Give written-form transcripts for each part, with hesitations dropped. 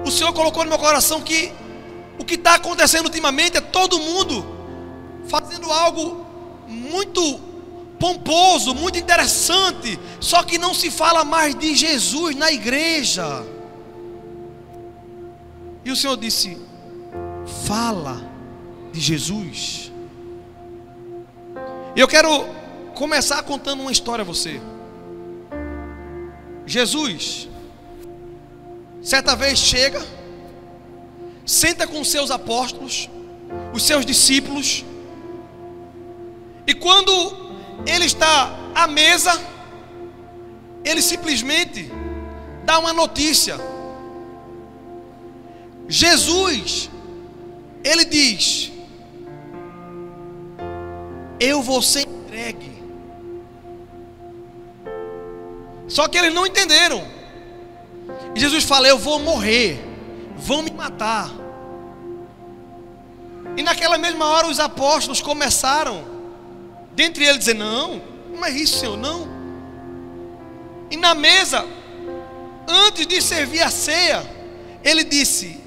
o Senhor colocou no meu coração que o que está acontecendo ultimamente é todo mundo fazendo algo muito pomposo, muito interessante, só que não se fala mais de Jesus na igreja. E o Senhor disse: fala de Jesus. E eu quero começar contando uma história a você. Jesus, certa vez chega, senta com seus apóstolos, os seus discípulos, e quando ele está à mesa, ele simplesmente dá uma notícia. Jesus, ele diz: eu vou ser entregue. Só que eles não entenderam. E Jesus fala: eu vou morrer, vão me matar. E naquela mesma hora os apóstolos começaram, dentre eles, dizer: não é isso, Senhor, não. E na mesa, antes de servir a ceia, ele disse: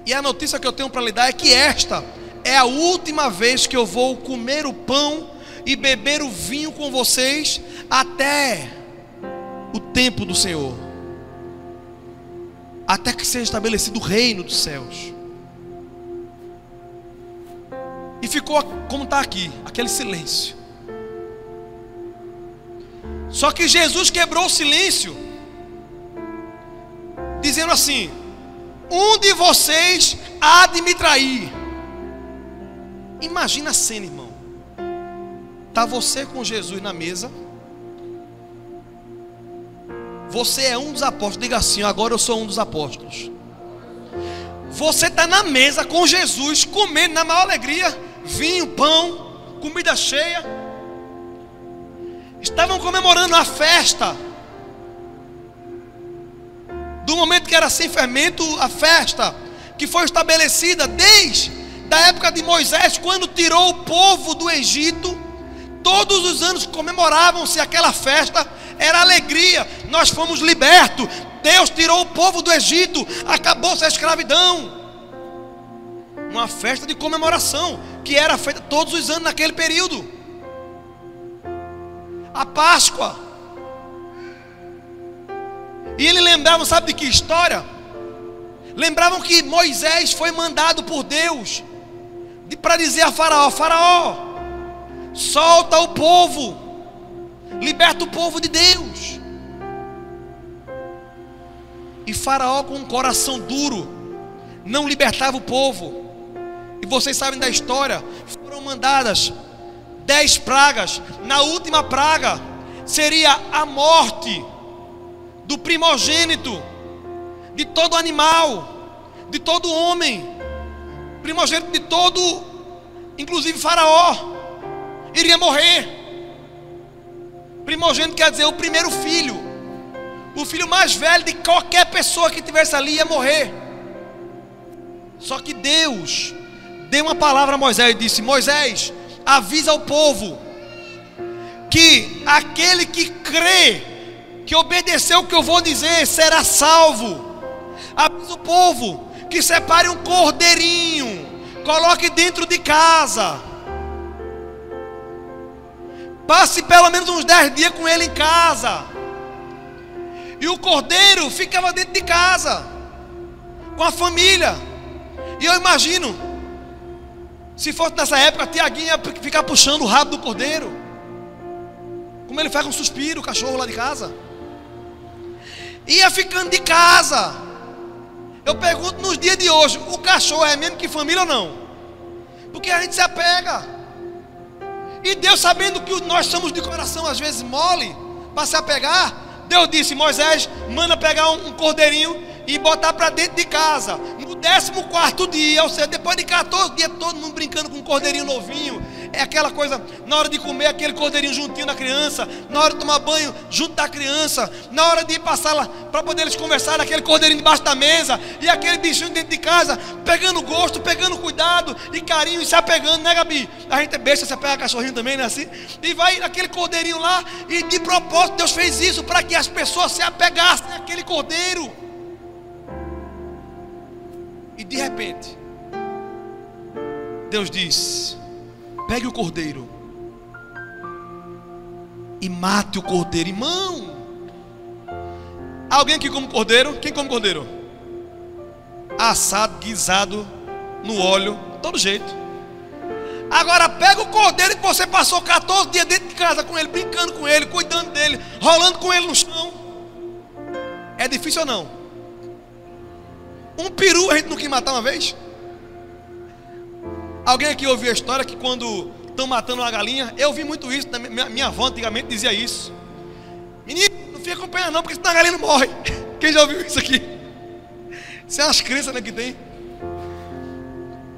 e a notícia que eu tenho para lhe dar é que esta é a última vez que eu vou comer o pão e beber o vinho com vocês até o tempo do Senhor, até que seja estabelecido o reino dos céus. E ficou como está aqui, aquele silêncio. Só que Jesus quebrou o silêncio, dizendo assim: um de vocês há de me trair. Imagina a cena, irmão. Está você com Jesus na mesa. Você é um dos apóstolos. Diga assim: agora eu sou um dos apóstolos. Você está na mesa com Jesus, comendo na maior alegria, vinho, pão, comida cheia. Estavam comemorando a festa do momento que era sem fermento, a festa que foi estabelecida desde a época de Moisés, quando tirou o povo do Egito. Todos os anos comemoravam-se aquela festa, era alegria, nós fomos libertos, Deus tirou o povo do Egito, acabou-se a escravidão. Uma festa de comemoração que era feita todos os anos naquele período. A Páscoa. E eles lembravam, sabe de que história? Lembravam que Moisés foi mandado por Deus para dizer a Faraó: Faraó, solta o povo, liberta o povo de Deus. E Faraó, com um coração duro, não libertava o povo. E vocês sabem da história, foram mandadas 10 pragas. Na última praga seria a morte do primogênito, de todo animal, de todo homem, primogênito de todo, inclusive Faraó, iria morrer. Primogênito quer dizer o primeiro filho, o filho mais velho de qualquer pessoa que estivesse ali ia morrer. Só que Deus deu uma palavra a Moisés e disse: Moisés, avisa ao povo que aquele que crê, que obedeceu o que eu vou dizer, será salvo. Avisa o povo que separe um cordeirinho, coloque dentro de casa, passe pelo menos uns 10 dias com ele em casa. E o cordeiro ficava dentro de casa com a família. E eu imagino, se fosse nessa época, Tiaguinho ia ficar puxando o rabo do cordeiro, como ele faz com um suspiro, o cachorro lá de casa. Ia ficando de casa. Eu pergunto, nos dias de hoje, o cachorro é mesmo que família ou não? Porque a gente se apega. E Deus, sabendo que nós somos de coração às vezes mole para se apegar, Deus disse: Moisés, manda pegar um cordeirinho e botar para dentro de casa. No 14º dia, ou seja, depois de 14 dias, todo mundo brincando com um cordeirinho novinho. É aquela coisa, na hora de comer, aquele cordeirinho juntinho da criança, na hora de tomar banho, junto da criança, na hora de ir passar lá, para poder eles conversar, aquele cordeirinho debaixo da mesa, e aquele bichinho dentro de casa, pegando gosto, pegando cuidado, e carinho, e se apegando, né, Gabi? A gente é besta, se apega a cachorrinho também, né, assim? E vai aquele cordeirinho lá, e de propósito Deus fez isso, para que as pessoas se apegassem àquele cordeiro. E de repente, Deus diz: pegue o cordeiro e mate o cordeiro. Irmão, alguém aqui come cordeiro? Quem come cordeiro? Assado, guisado, no óleo, todo jeito. Agora pega o cordeiro que você passou 14 dias dentro de casa com ele, brincando com ele, cuidando dele, rolando com ele no chão. É difícil ou não? Um peru a gente não quis matar uma vez? Alguém aqui ouviu a história que quando estão matando uma galinha, eu vi muito isso, minha avó antigamente dizia isso: menino, não fica acompanhando não, porque senão a galinha não morre. Quem já ouviu isso aqui? Isso é umas crenças, né, que tem.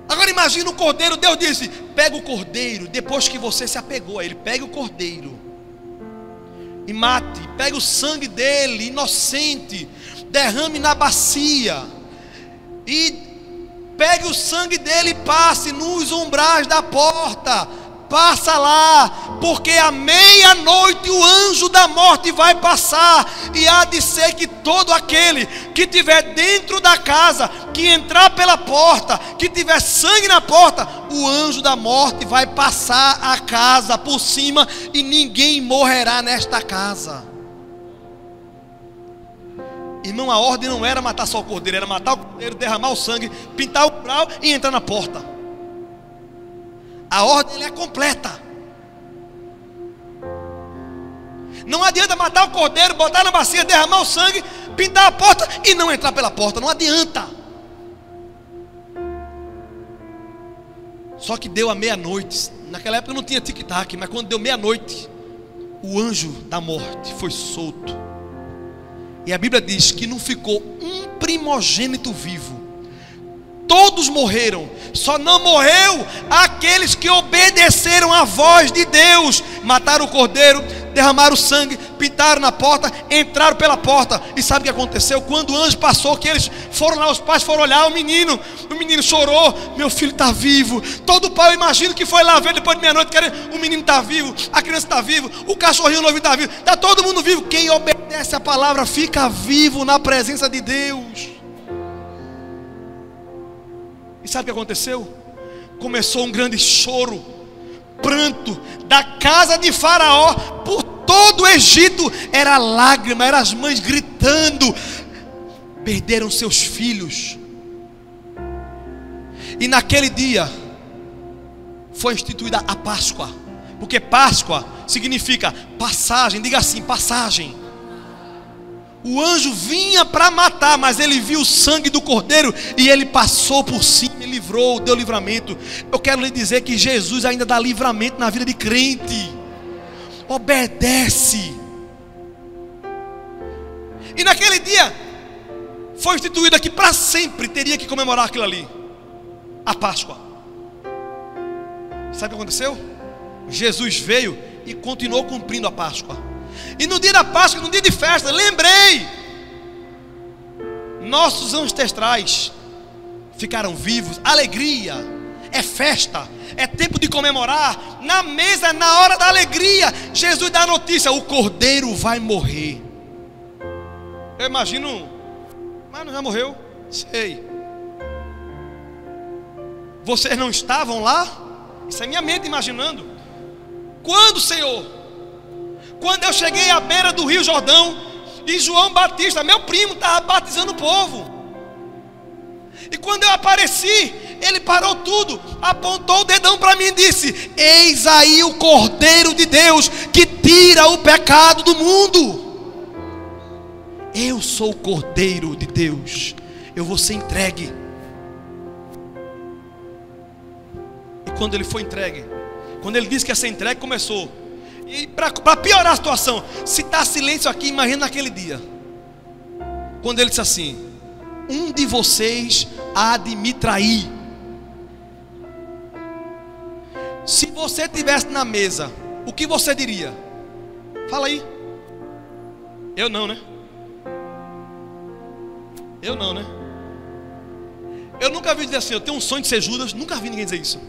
Agora imagina o cordeiro. Deus disse: pega o cordeiro, depois que você se apegou a ele, pega o cordeiro e mate, pega o sangue dele, inocente, derrame na bacia, e pegue o sangue dele e passe nos umbrais da porta. Passa lá, porque à meia-noite o anjo da morte vai passar, e há de ser que todo aquele que tiver dentro da casa, que entrar pela porta, que tiver sangue na porta, o anjo da morte vai passar a casa por cima, e ninguém morrerá nesta casa. Irmão, a ordem não era matar só o cordeiro, era matar o cordeiro, derramar o sangue, pintar o umbral e entrar na porta. A ordem é completa. Não adianta matar o cordeiro, botar na bacia, derramar o sangue, pintar a porta e não entrar pela porta. Não adianta. Só que deu a meia-noite. Naquela época não tinha tic-tac, mas quando deu meia-noite, o anjo da morte foi solto. E a Bíblia diz que não ficou um primogênito vivo. Todos morreram, só não morreu aqueles que obedeceram à voz de Deus. Mataram o cordeiro, derramaram o sangue, pintaram na porta, entraram pela porta. E sabe o que aconteceu? Quando o anjo passou, que eles foram lá, os pais foram olhar o menino chorou: meu filho está vivo. Todo pai, eu imagino que foi lá ver depois de meia-noite, o menino está vivo, a criança está viva, o cachorrinho novinho está vivo, está todo mundo vivo. Quem obedece a palavra fica vivo na presença de Deus. E sabe o que aconteceu? Começou um grande choro, pranto da casa de Faraó por todo o Egito. Era lágrima, eram as mães gritando. Perderam seus filhos. E naquele dia foi instituída a Páscoa, porque Páscoa significa passagem. Diga assim: passagem. O anjo vinha para matar, mas ele viu o sangue do cordeiro e ele passou por cima e livrou, deu livramento. Eu quero lhe dizer que Jesus ainda dá livramento na vida de crente. Obedece. E naquele dia foi instituído que para sempre teria que comemorar aquilo ali, a Páscoa. Sabe o que aconteceu? Jesus veio e continuou cumprindo a Páscoa. E no dia da Páscoa, no dia de festa, lembrei, nossos ancestrais ficaram vivos. Alegria, é festa, é tempo de comemorar. Na mesa, na hora da alegria, Jesus dá a notícia: o cordeiro vai morrer. Eu imagino: mas não já morreu? Sei. Vocês não estavam lá? Isso é minha mente imaginando. Quando, Senhor? Quando eu cheguei à beira do Rio Jordão, e João Batista, meu primo, estava batizando o povo. E quando eu apareci, ele parou tudo, apontou o dedão para mim e disse: eis aí o Cordeiro de Deus, que tira o pecado do mundo. Eu sou o Cordeiro de Deus, eu vou ser entregue. E quando ele foi entregue, quando ele disse que ia ser entregue, começou. E para piorar a situação, se está silêncio aqui, imagina naquele dia, quando ele disse assim: um de vocês há de me trair. Se você estivesse na mesa, o que você diria? Fala aí. Eu não, né? Eu não, né? Eu nunca vi dizer assim: eu tenho um sonho de ser Judas. Nunca vi ninguém dizer isso.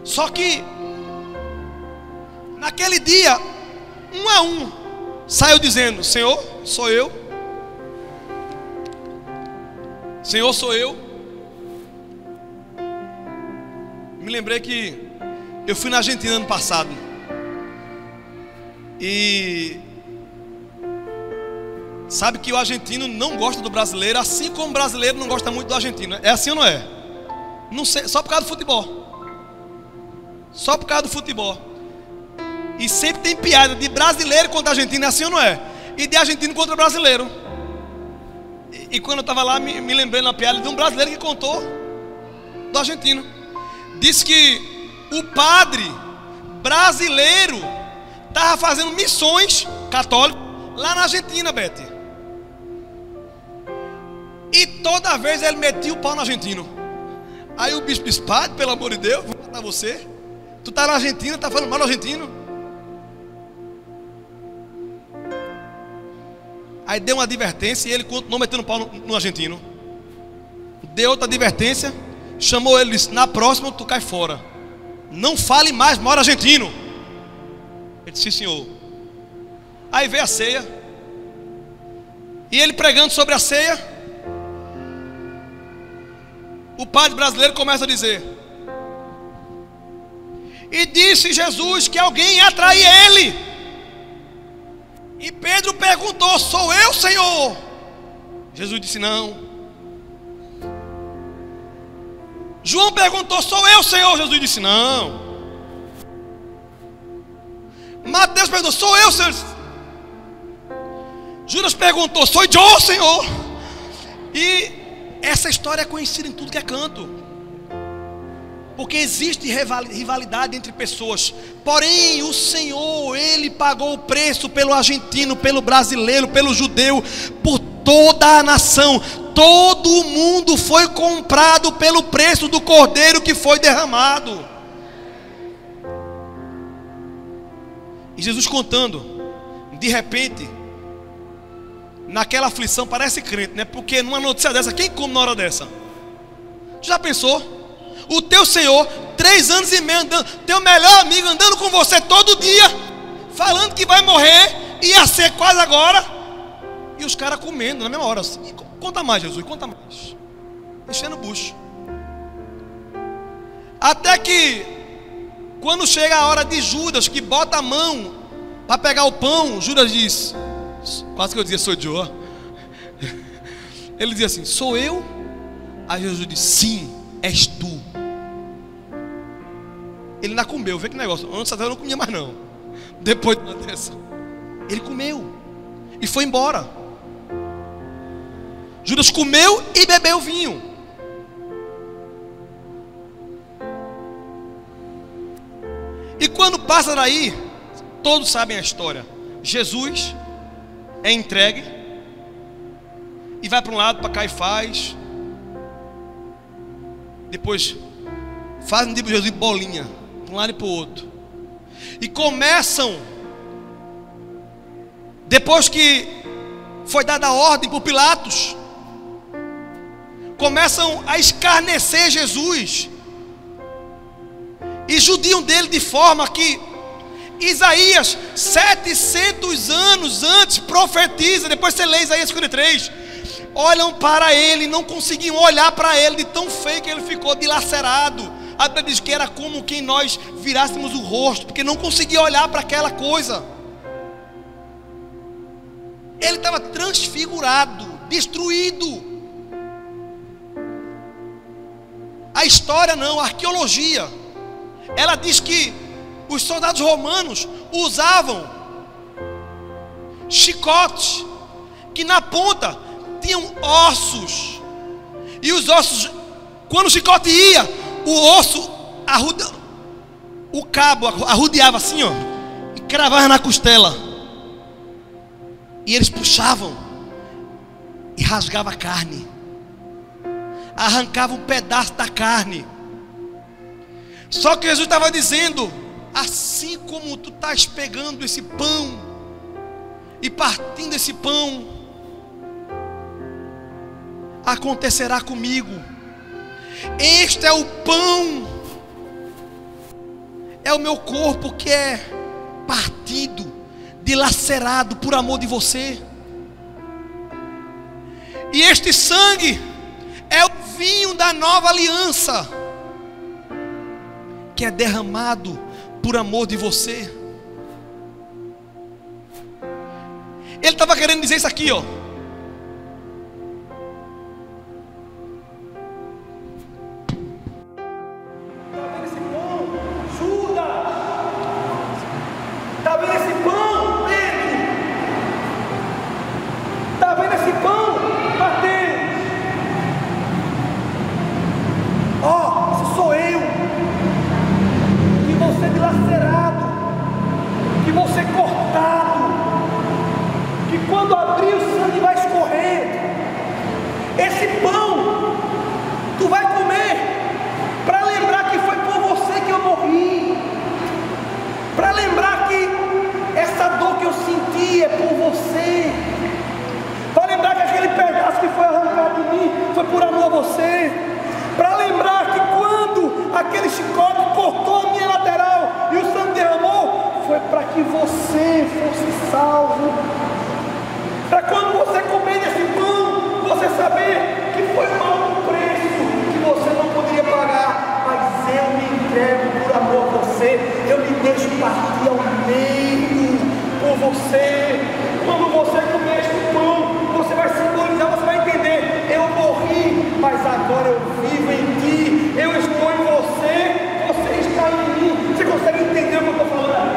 Só que naquele dia, um a um saiu dizendo: Senhor, sou eu. Senhor, sou eu. Me lembrei que eu fui na Argentina ano passado. E sabe que o argentino não gosta do brasileiro, assim como o brasileiro não gosta muito do argentino. É assim ou não é? Não sei, só por causa do futebol. Só por causa do futebol. E sempre tem piada de brasileiro contra argentino, é assim ou não é? E de argentino contra brasileiro. E quando eu estava lá, me lembrei na piada de um brasileiro que contou do argentino. Disse que o padre brasileiro estava fazendo missões católicas lá na Argentina, Bete. E toda vez ele metia o pau no argentino. Aí o bispo disse: padre, pelo amor de Deus, vou matar você. Tu tá na Argentina, tá falando mal do argentino. Aí deu uma advertência e ele continuou metendo pau no argentino. Deu outra advertência, chamou ele e disse: na próxima tu cai fora. Não fale mais mal do argentino. Ele disse: sim, senhor. Aí veio a ceia. E ele pregando sobre a ceia, o padre brasileiro começa a dizer: e disse Jesus que alguém ia atrair ele. E Pedro perguntou: sou eu, Senhor? Jesus disse: não. João perguntou: sou eu, Senhor? Jesus disse: não. Mateus perguntou: sou eu, Senhor? Judas perguntou: sou eu, Senhor? E essa história é conhecida em tudo que é canto, porque existe rivalidade entre pessoas. Porém o Senhor, Ele pagou o preço pelo argentino, pelo brasileiro, pelo judeu, por toda a nação. Todo mundo foi comprado pelo preço do cordeiro que foi derramado. E Jesus contando, de repente, naquela aflição, parece crente, né? Porque numa notícia dessa, quem come na hora dessa? Tu já pensou? O teu Senhor, 3 anos e meio andando, teu melhor amigo andando com você todo dia, falando que vai morrer, ia ser quase agora, e os caras comendo na mesma hora assim. Conta mais, Jesus, conta mais. Enchendo o bucho. Até que, quando chega a hora de Judas, que bota a mão para pegar o pão, Judas diz, quase que eu dizia: sou eu. Ele dizia assim: sou eu? Aí Jesus disse: sim, és tu. Ele ainda comeu, vê que negócio. Antes eu não comia mais não. Depois de uma dessa, ele comeu e foi embora. Judas comeu e bebeu vinho. E quando passa daí, todos sabem a história. Jesus é entregue e vai para um lado, para Caifás. Depois fazem tipo Jesus bolinha, para um lado e para o outro. E começam, depois que foi dada a ordem por Pilatos, começam a escarnecer Jesus. E judiam dele de forma que Isaías, 700 anos antes, profetiza. Depois você lê Isaías 53. Olham para ele, não conseguiam olhar para ele, de tão feio que ele ficou, dilacerado. A Bíblia diz que era como quem nós virássemos o rosto, porque não conseguia olhar para aquela coisa. Ele estava transfigurado, destruído. A história não, a arqueologia, ela diz que os soldados romanos usavam chicotes, que na ponta tinham ossos. E os ossos, quando o chicote ia, o osso, o cabo arrodeava assim, ó, e cravava na costela. E eles puxavam e rasgavam a carne, arrancavam um pedaço da carne. Só que Jesus estava dizendo: assim como tu estás pegando esse pão e partindo esse pão, acontecerá comigo. Este é o pão, é o meu corpo que é partido, dilacerado por amor de você. E este sangue é o vinho da nova aliança, que é derramado por amor de você. Ele estava querendo dizer isso aqui, ó. Tá vendo esse pão, Judas? Tá vendo esse pão, Pedro? Tá vendo esse pão, Mateus? Ó, esse sou eu. Que você é dilacerado, que você é cortado, que quando abrir o sangue vai escorrer. Esse pão tu vai comer para lembrar que foi por você que eu morri, para lembrar que essa dor que eu senti é por você, para lembrar que aquele pedaço que foi arrancado de mim foi por amor a você, para lembrar que quando aquele chicote cortou a minha lateral e o sangue derramou, foi para que você fosse salvo, para quando você comer desse pão, você saber que foi um alto preço que você não poderia pagar, mas eu me entrego por amor a você, eu me deixo partir ao meio por você. Quando você comer este pão, você vai simbolizar, você vai entender, eu morri, mas agora eu vivo em ti, eu estou em você, você está em mim. Você consegue entender o que eu estou falando?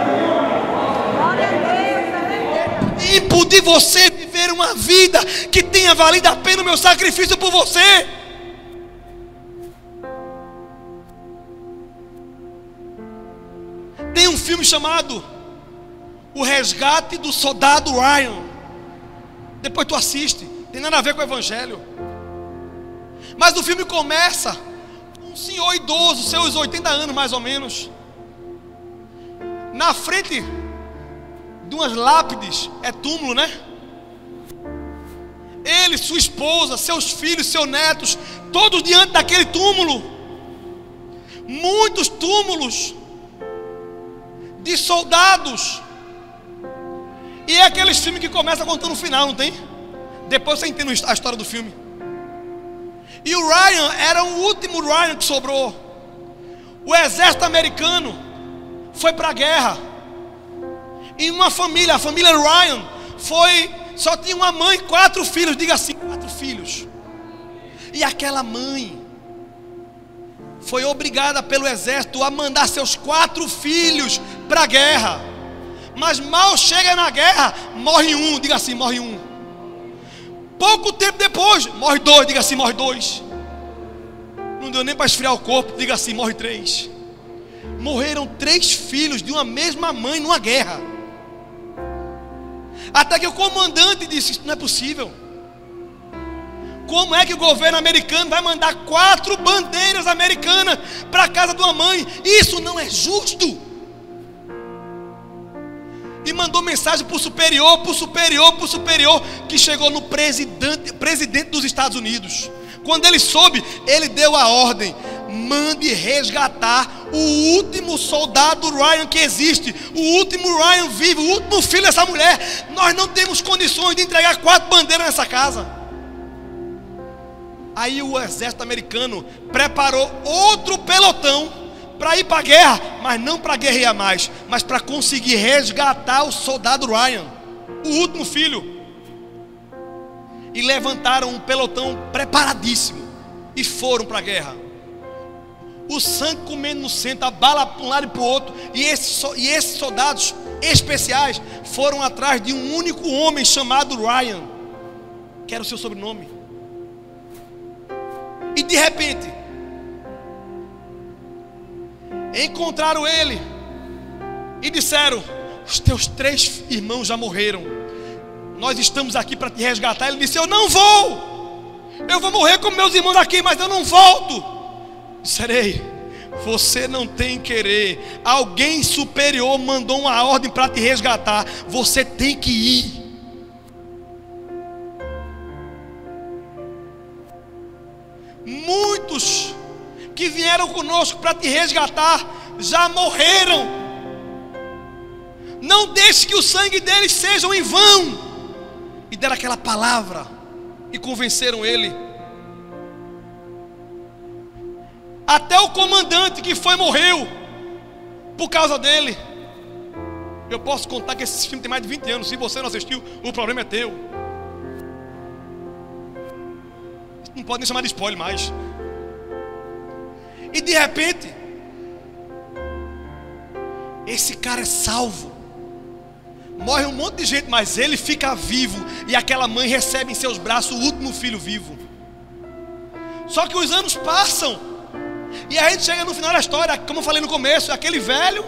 Glória a Deus. Tempo de você viver uma vida que tenha valido a pena o meu sacrifício por você. Tem um filme chamado O Resgate do Soldado Ryan. Depois tu assiste, tem nada a ver com o evangelho. Mas o filme começa com um senhor idoso, seus 80 anos mais ou menos, na frente de umas lápides, é túmulo, né? Ele, sua esposa, seus filhos, seus netos, todos diante daquele túmulo. Muitos túmulos de soldados. E é aqueles filmes que começa contando o final, não tem? Depois você entende a história do filme. E o Ryan era o último Ryan que sobrou. O exército americano foi para a guerra. E uma família, a família Ryan, só tinha uma mãe, 4 filhos, diga assim, 4 filhos. E aquela mãe foi obrigada pelo exército a mandar seus 4 filhos para a guerra. Mas mal chega na guerra, morre um, diga assim, morre um. Pouco tempo depois, morre 2, diga assim, morre 2. Não deu nem para esfriar o corpo, diga assim, morre 3. Morreram 3 filhos de uma mesma mãe numa guerra. Até que o comandante disse, isso não é possível. Como é que o governo americano vai mandar 4 bandeiras americanas para a casa de uma mãe? Isso não é justo. E mandou mensagem para o superior, que chegou no presidente dos Estados Unidos. Quando ele soube, ele deu a ordem: mande resgatar o último soldado Ryan que existe, o último Ryan vivo, o último filho dessa mulher. Nós não temos condições de entregar 4 bandeiras nessa casa. Aí o exército americano preparou outro pelotão para ir para a guerra, mas não para guerrear mais, mas para conseguir resgatar o soldado Ryan, o último filho. E levantaram um pelotão preparadíssimo e foram para a guerra. O sangue comendo no centro, a bala para um lado e para o outro. E esses soldados especiais foram atrás de um único homem chamado Ryan, que era o seu sobrenome. E de repente encontraram ele e disseram: os teus 3 irmãos já morreram, nós estamos aqui para te resgatar. Ele disse: eu não vou, eu vou morrer como meus irmãos aqui, mas eu não volto. Disserei: você não tem querer, alguém superior mandou uma ordem para te resgatar, você tem que ir. Muitos que vieram conosco para te resgatar já morreram. Não deixe que o sangue deles seja em vão. E deram aquela palavra e convenceram ele. Até o comandante que foi morreu por causa dele. Eu posso contar que esse filme tem mais de 20 anos. Se você não assistiu, o problema é teu. Não pode nem chamar de spoiler mais. E de repente, esse cara é salvo. Morre um monte de gente, mas ele fica vivo. E aquela mãe recebe em seus braços o último filho vivo. Só que os anos passam, e a gente chega no final da história, como eu falei no começo, aquele velho,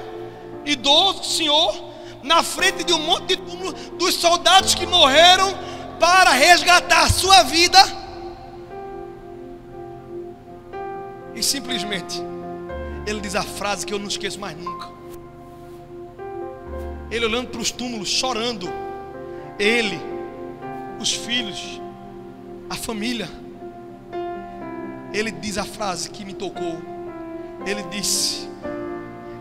idoso, senhor, na frente de um monte de túmulo dos soldados que morreram para resgatar a sua vida. E simplesmente ele diz a frase que eu não esqueço mais nunca. Ele olhando para os túmulos, chorando. Ele, os filhos, a família. Ele diz a frase que me tocou. Ele disse: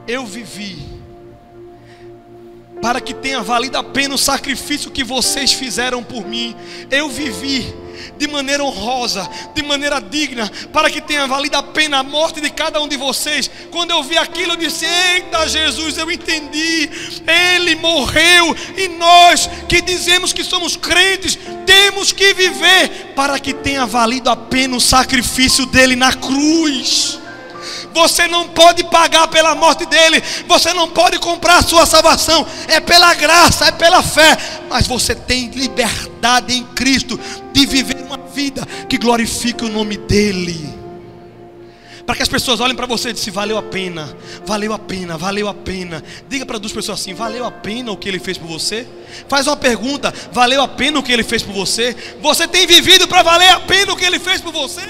eu vivi para que tenha valido a pena o sacrifício que vocês fizeram por mim. Eu vivi de maneira honrosa, de maneira digna, para que tenha valido a pena a morte de cada um de vocês. Quando eu vi aquilo, eu disse: eita Jesus, eu entendi. Ele morreu, e nós que dizemos que somos crentes, temos que viver para que tenha valido a pena o sacrifício dele na cruz. Você não pode pagar pela morte dele. Você não pode comprar a sua salvação. É pela graça, é pela fé. Mas você tem liberdade em Cristo de viver uma vida que glorifique o nome dele. Para que as pessoas olhem para você e dizem: valeu a pena, valeu a pena, valeu a pena. Diga para duas pessoas assim: valeu a pena o que ele fez por você? Faz uma pergunta: valeu a pena o que ele fez por você? Você tem vivido para valer a pena o que ele fez por você?